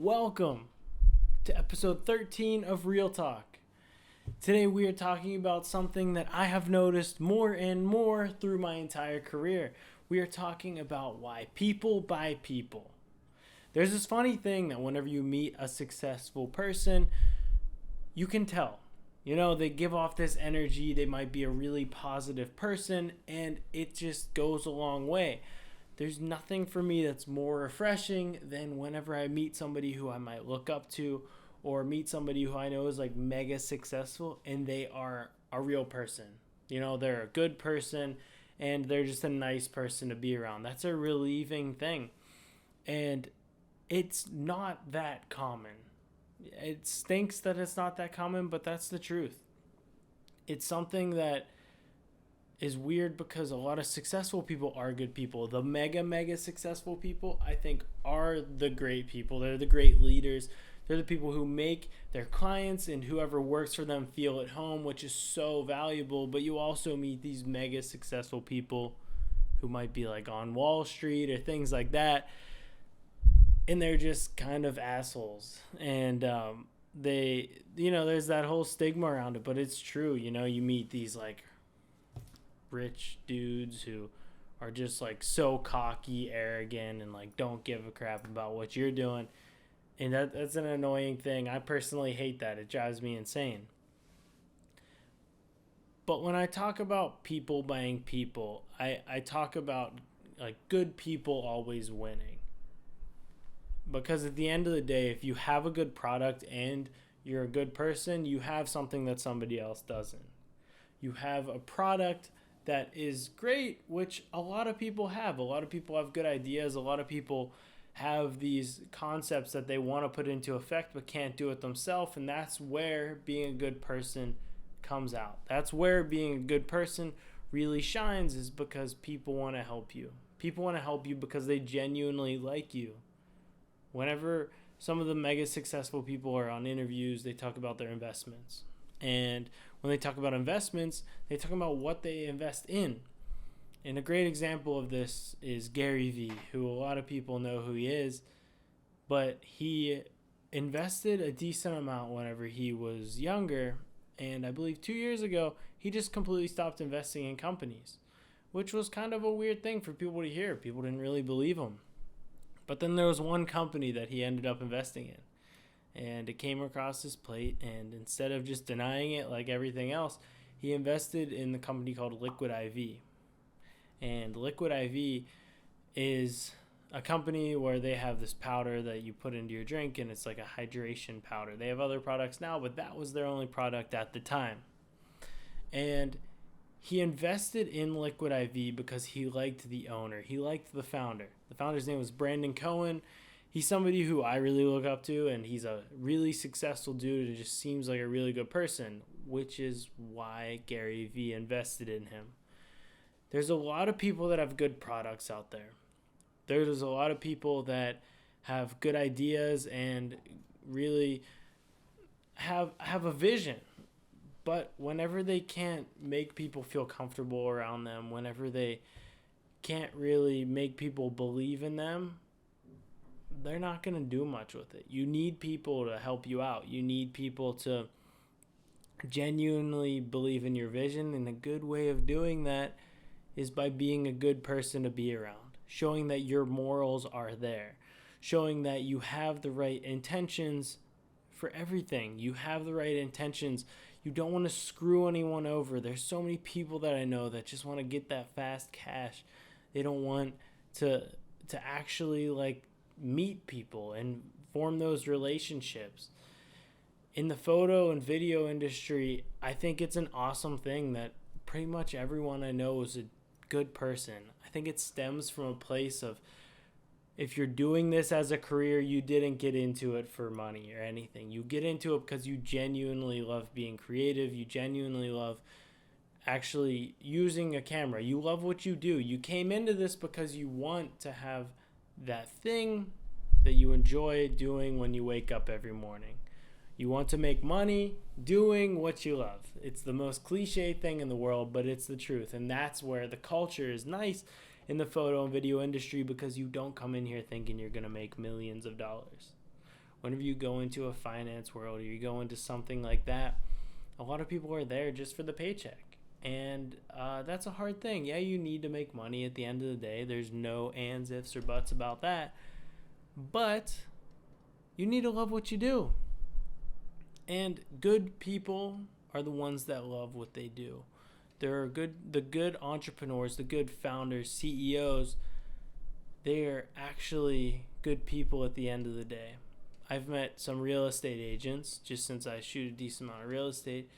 Welcome to episode 13 of Real Talk. Today we are talking about something that I have noticed more and more through my entire career. We are talking about why people buy people. There's this funny thing that whenever you meet a successful person, you can tell. They give off this energy, they might be a really positive person, and it just goes a long way. There's nothing for me that's more refreshing than whenever I meet somebody who I might look up to or meet somebody who I know is like mega successful and they are a real person. They're a good person and they're just a nice person to be around. That's a relieving thing. And it's not that common. It stinks that it's not that common, but that's the truth. It's something that is weird because a lot of successful people are good people. The mega successful people, I think, are the great people. They're the great leaders. They're the people who make their clients and whoever works for them feel at home, which is so valuable. But you also meet these mega successful people who might be like on Wall Street or things like that, and they're just kind of assholes. And there's that whole stigma around it, but it's true. You meet these like rich dudes who are just like so cocky, arrogant, and like don't give a crap about what you're doing. And that's an annoying thing. I personally hate that. It drives me insane. But when I talk about people buying people, I talk about like good people always winning. Because at the end of the day, if you have a good product and you're a good person, you have something that somebody else doesn't. You have a product that is great, which a lot of people have. A lot of people have good ideas. A lot of people have these concepts that they want to put into effect but can't do it themselves. And that's where being a good person comes out. That's where being a good person really shines, is because people want to help you. People want to help you because they genuinely like you. Whenever some of the mega successful people are on interviews, they talk about their investments. And when they talk about investments, they talk about what they invest in. And a great example of this is Gary Vee, who a lot of people know who he is, but he invested a decent amount whenever he was younger. And I believe 2 years ago, he just completely stopped investing in companies, which was kind of a weird thing for people to hear. People didn't really believe him. But then there was one company that he ended up investing in. And it came across his plate, and instead of just denying it like everything else, he invested in the company called Liquid IV. And Liquid IV is a company where they have this powder that you put into your drink, and it's like a hydration powder. They have other products now, but that was their only product at the time. And he invested in Liquid IV because he liked the owner. He liked the founder. The founder's name was Brandon Cohen. He's somebody who I really look up to, and he's a really successful dude. It just seems like a really good person, which is why Gary Vee invested in him. There's a lot of people that have good products out there. There's a lot of people that have good ideas and really have a vision. But whenever they can't make people feel comfortable around them, whenever they can't really make people believe in them, they're not going to do much with it. You need people to help you out. You need people to genuinely believe in your vision. And a good way of doing that is by being a good person to be around, showing that your morals are there, showing that you have the right intentions for everything. You have the right intentions. You don't want to screw anyone over. There's so many people that I know that just want to get that fast cash. They don't want to actually like meet people and form those relationships. In the photo and video industry, I think it's an awesome thing that pretty much everyone I know is a good person. I think it stems from a place of, if you're doing this as a career, you didn't get into it for money or anything. You get into it because you genuinely love being creative. You genuinely love actually using a camera. You love what you do. You came into this because you want to have that thing that you enjoy doing when you wake up every morning. You want to make money doing what you love. It's the most cliche thing in the world, but it's the truth. And that's where the culture is nice in the photo and video industry, because you don't come in here thinking you're going to make millions of dollars. whenever you go into a finance world or you go into something like that, a lot of people are there just for the paycheck. And that's a hard thing. Yeah, you need to make money at the end of the day. There's no ands, ifs, or buts about that. But you need to love what you do. And good people are the ones that love what they do. The good entrepreneurs, the good founders, CEOs, they're actually good people at the end of the day. I've met some real estate agents, just since I shoot a decent amount of real estate,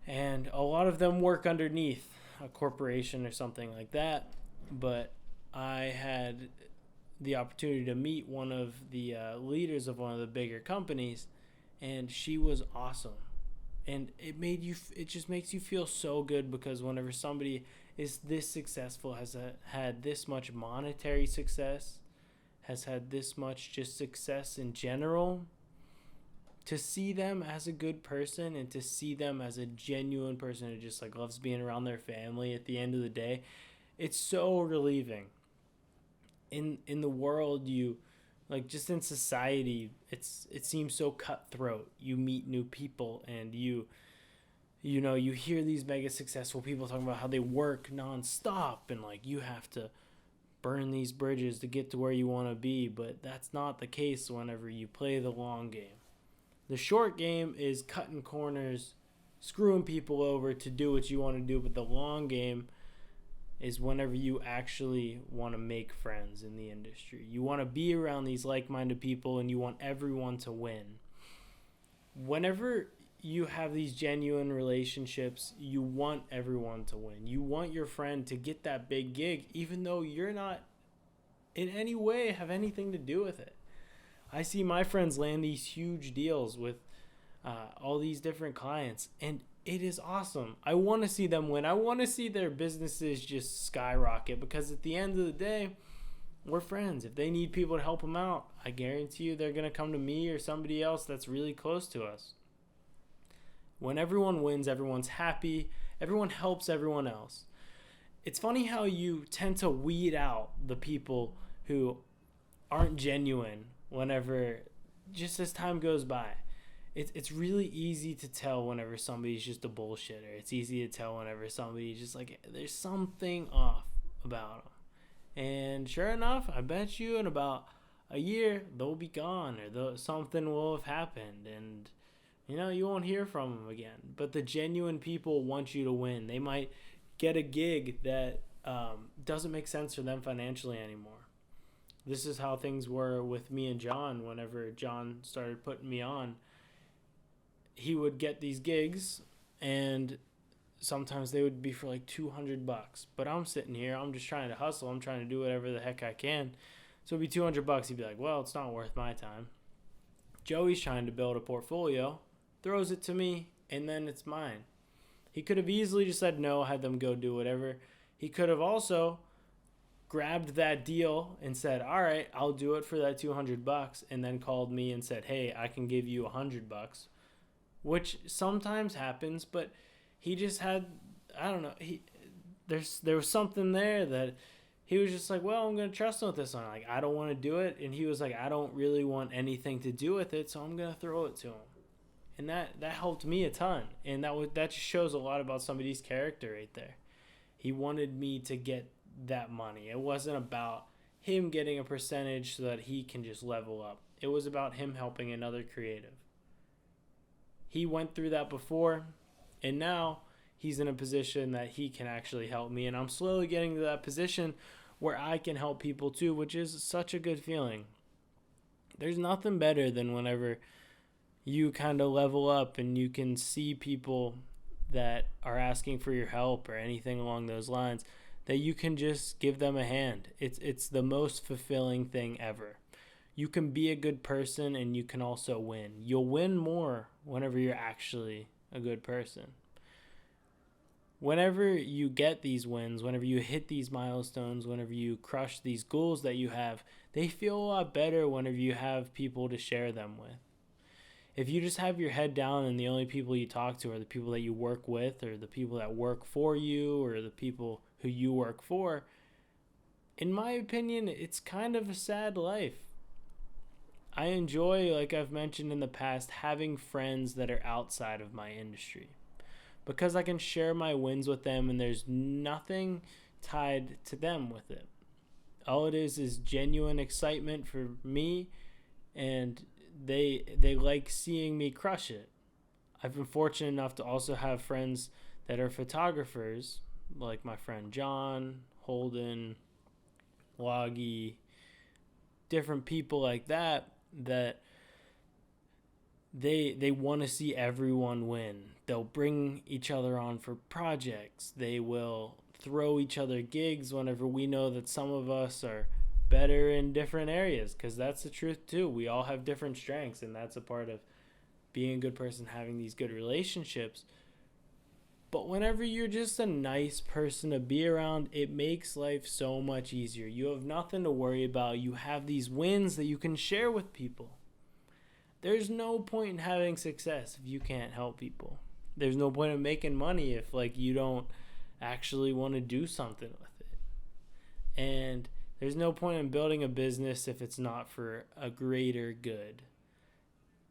and a lot of them work underneath a corporation or something like that. But I had the opportunity to meet one of the leaders of one of the bigger companies, and she was awesome. And it just makes you feel so good, because whenever somebody is this successful, has had this much monetary success, has had this much just success in general, to see them as a good person and to see them as a genuine person who just like loves being around their family at the end of the day, it's so relieving. In the world, you like, just in society, it seems so cutthroat. You meet new people, and you hear these mega successful people talking about how they work nonstop, and like you have to burn these bridges to get to where you want to be. But that's not the case whenever you play the long game. The short game is cutting corners, screwing people over to do what you want to do, but the long game is whenever you actually want to make friends in the industry. You want to be around these like-minded people, and you want everyone to win. Whenever you have these genuine relationships, you want everyone to win. You want your friend to get that big gig, even though you're not in any way have anything to do with it. I see my friends land these huge deals with all these different clients, and it is awesome. I want to see them win. I want to see their businesses just skyrocket, because at the end of the day, we're friends. If they need people to help them out, I guarantee you they're going to come to me or somebody else that's really close to us. When everyone wins, everyone's happy. Everyone helps everyone else. It's funny how you tend to weed out the people who aren't genuine whenever, just as time goes by. It's really easy to tell whenever somebody's just a bullshitter. It's easy to tell whenever somebody's just like, there's something off about them. And sure enough, I bet you in about a year, they'll be gone, or something will have happened, and you won't hear from them again. But the genuine people want you to win. They might get a gig that doesn't make sense for them financially anymore. This is how things were with me and John. Whenever John started putting me on, he would get these gigs, and sometimes they would be for like $200. But I'm sitting here, I'm just trying to hustle. I'm trying to do whatever the heck I can. So it'd be $200. He'd be like, well, it's not worth my time. Joey's trying to build a portfolio, throws it to me, and then it's mine. He could have easily just said no, had them go do whatever. He could have also grabbed that deal and said, all right, I'll do it for that $200, and then called me and said, hey, I can give you $100, which sometimes happens. But he just had, I don't know, there was something there that he was just like, well, I'm going to trust him with this one. Like, I don't want to do it. And he was like, I don't really want anything to do with it, so I'm going to throw it to him. And that helped me a ton. And that just shows a lot about somebody's character right there. He wanted me to get that money. It wasn't about him getting a percentage so that he can just level up. It was about him helping another creative. He went through that before, and now he's in a position that he can actually help me. And I'm slowly getting to that position where I can help people too, which is such a good feeling. There's nothing better than whenever you kind of level up and you can see people that are asking for your help or anything along those lines, that you can just give them a hand. It's the most fulfilling thing ever. You can be a good person, and you can also win. You'll win more whenever you're actually a good person. Whenever you get these wins, whenever you hit these milestones, whenever you crush these goals that you have, they feel a lot better whenever you have people to share them with. If you just have your head down and the only people you talk to are the people that you work with, or the people that work for you, or the people who you work for, in my opinion, it's kind of a sad life. I enjoy, like I've mentioned in the past, having friends that are outside of my industry because I can share my wins with them and there's nothing tied to them with it. All it is genuine excitement for me, and they like seeing me crush it. I've been fortunate enough to also have friends that are photographers, like my friend John, Holden, Loggy, different people like that that they want to see everyone win. They'll bring each other on for projects. They will throw each other gigs whenever we know that some of us are better in different areas, because that's the truth too. We all have different strengths, and that's a part of being a good person, having these good relationships. But whenever you're just a nice person to be around, it makes life so much easier. You have nothing to worry about. You have these wins that you can share with people. There's no point in having success if you can't help people. There's no point in making money if you don't actually want to do something with it. And there's no point in building a business if it's not for a greater good.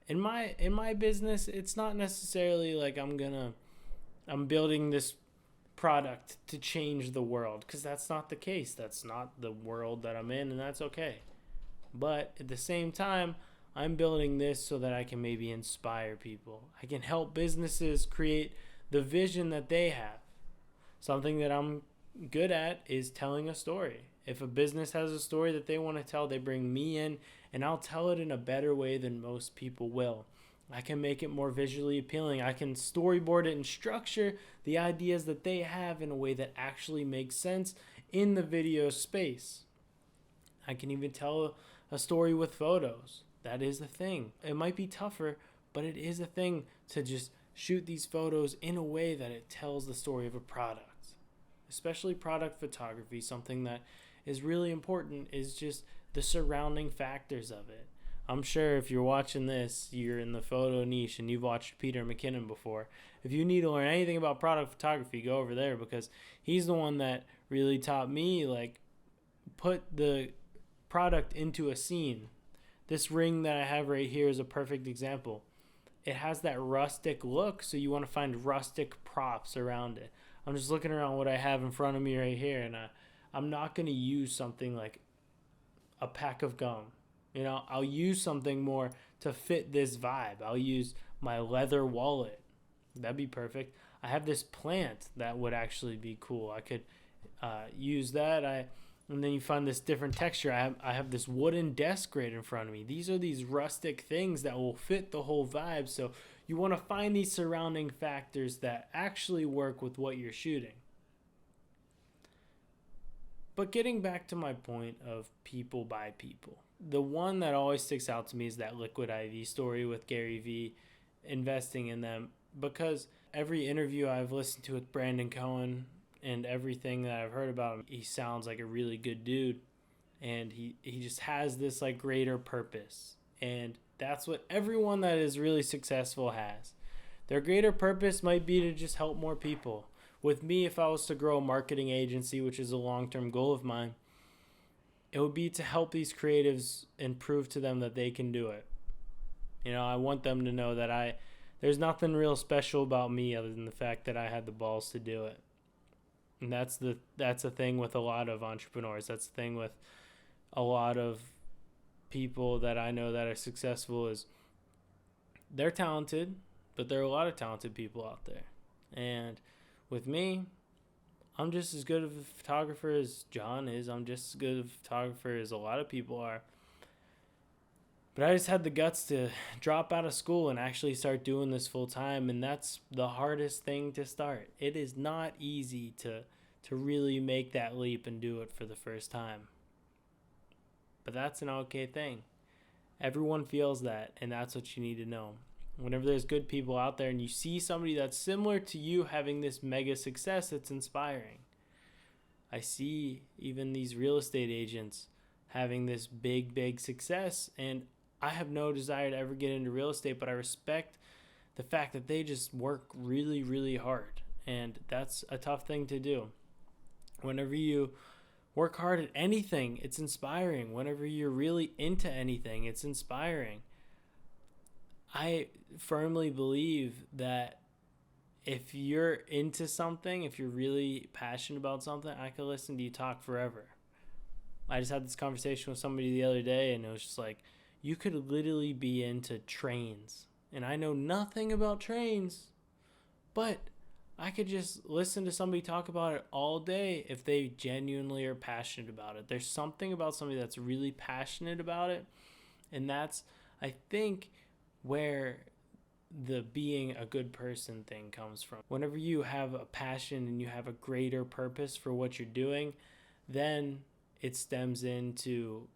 In my business, it's not necessarily like I'm building this product to change the world, because that's not the case. That's not the world that I'm in, and that's okay. But at the same time, I'm building this so that I can maybe inspire people. I can help businesses create the vision that they have. Something that I'm good at is telling a story. If a business has a story that they want to tell, they bring me in, and I'll tell it in a better way than most people will. I can make it more visually appealing. I can storyboard it and structure the ideas that they have in a way that actually makes sense in the video space. I can even tell a story with photos. That is a thing. It might be tougher, but it is a thing to just shoot these photos in a way that it tells the story of a product. Especially product photography, something that is really important is just the surrounding factors of it. I'm sure if you're watching this, you're in the photo niche and you've watched Peter McKinnon before. If you need to learn anything about product photography, go over there, because he's the one that really taught me, put the product into a scene. This ring that I have right here is a perfect example. It has that rustic look, so you want to find rustic props around it. I'm just looking around what I have in front of me right here, and I'm not going to use something like a pack of gum. I'll use something more to fit this vibe. I'll use my leather wallet. That'd be perfect. I have this plant that would actually be cool. I could use that. And then you find this different texture. I have this wooden desk right in front of me. These are these rustic things that will fit the whole vibe. So you want to find these surrounding factors that actually work with what you're shooting. But getting back to my point of people by people, the one that always sticks out to me is that Liquid IV story with Gary Vee, investing in them, because every interview I've listened to with Brandon Cohen and everything that I've heard about him, he sounds like a really good dude, and he just has this greater purpose. And that's what everyone that is really successful has. Their greater purpose might be to just help more people. With me, if I was to grow a marketing agency, which is a long-term goal of mine, it would be to help these creatives and prove to them that they can do it. I want them to know that there's nothing real special about me other than the fact that I had the balls to do it. And that's a thing with a lot of entrepreneurs. That's the thing with a lot of people that I know that are successful, is they're talented, but there are a lot of talented people out there. And with me, I'm just as good of a photographer as John is. I'm just as good of a photographer as a lot of people are. But I just had the guts to drop out of school and actually start doing this full time, and that's the hardest thing to start. It is not easy to really make that leap and do it for the first time. But that's an okay thing. Everyone feels that, and that's what you need to know. Whenever there's good people out there and you see somebody that's similar to you having this mega success, it's inspiring. I see even these real estate agents having this big success, and I have no desire to ever get into real estate, but I respect the fact that they just work really hard, and that's a tough thing to do. Whenever you Work hard at anything. It's inspiring. Whenever you're really into anything, it's inspiring. I firmly believe that if you're into something, if you're really passionate about something, I could listen to you talk forever. I just had this conversation with somebody the other day, and it was just like, you could literally be into trains. And I know nothing about trains, but I could just listen to somebody talk about it all day if they genuinely are passionate about it. There's something about somebody that's really passionate about it. And that's, I think, where the being a good person thing comes from. Whenever you have a passion and you have a greater purpose for what you're doing, then it stems into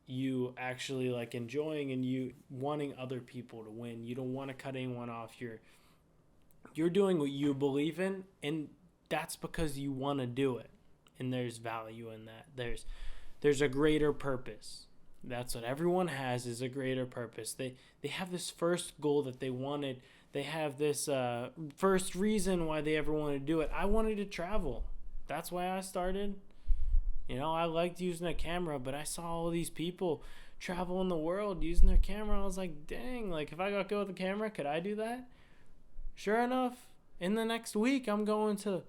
you actually like enjoying and you wanting other people to win. You don't want to cut anyone off. You're doing what you believe in, and that's because you want to do it. And there's value in that. There's a greater purpose. That's what everyone has, is a greater purpose. They have this first goal that they wanted. They have this first reason why they ever wanted to do it. I wanted to travel. That's why I started. I liked using a camera, but I saw all these people traveling the world using their camera. I was like, dang, like if I got to go with a camera, could I do that? Sure enough, in the next week, I'm going to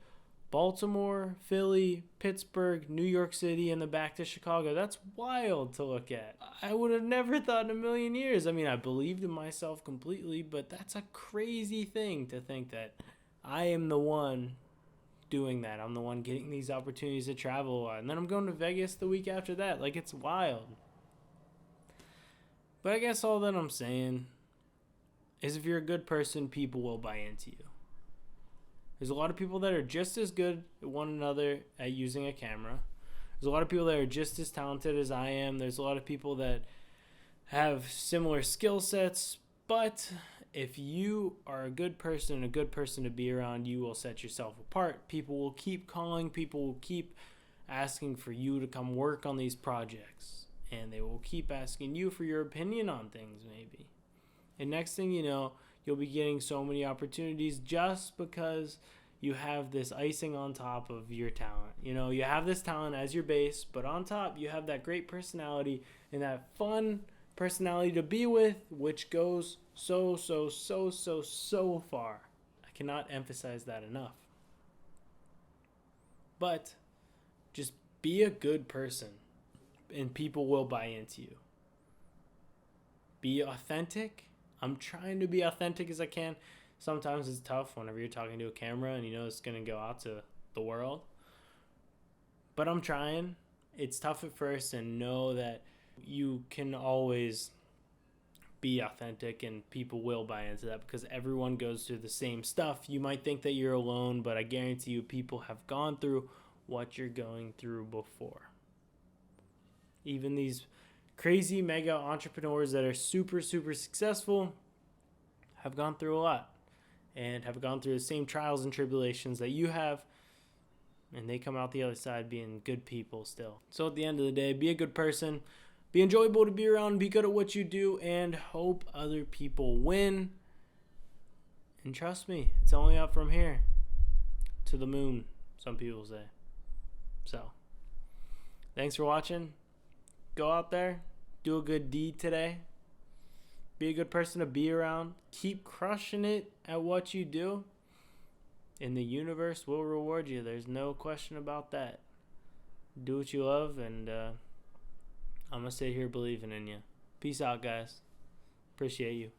Baltimore, Philly, Pittsburgh, New York City, and then back to Chicago. That's wild to look at. I would have never thought in a million years. I mean, I believed in myself completely, but that's a crazy thing to think that I am the one doing that. I'm the one getting these opportunities to travel. And then I'm going to Vegas the week after that. Like, it's wild. But I guess all that I'm saying is if you're a good person, people will buy into you. There's a lot of people that are just as good at one another at using a camera. There's a lot of people that are just as talented as I am. There's a lot of people that have similar skill sets. But if you are a good person and a good person to be around, you will set yourself apart. People will keep calling. People will keep asking for you to come work on these projects. And they will keep asking you for your opinion on things, maybe. And next thing you know, you'll be getting so many opportunities just because you have this icing on top of your talent. You have this talent as your base, but on top, you have that great personality and that fun personality to be with, which goes so far. I cannot emphasize that enough. But just be a good person, and people will buy into you. Be authentic. I'm trying to be authentic as I can. Sometimes it's tough whenever you're talking to a camera and it's going to go out to the world. But I'm trying. It's tough at first, and know that you can always be authentic and people will buy into that because everyone goes through the same stuff. You might think that you're alone, but I guarantee you people have gone through what you're going through before. Even these crazy mega entrepreneurs that are super successful have gone through a lot and have gone through the same trials and tribulations that you have, and they come out the other side being good people still. So at the end of the day, be a good person, be enjoyable to be around, be good at what you do, and hope other people win. And trust me, it's only up from here to the moon, some people say. So thanks for watching. Go out there, do a good deed today. Be a good person to be around. Keep crushing it at what you do. And the universe will reward you. There's no question about that. Do what you love, and I'm going to sit here believing in you. Peace out, guys. Appreciate you.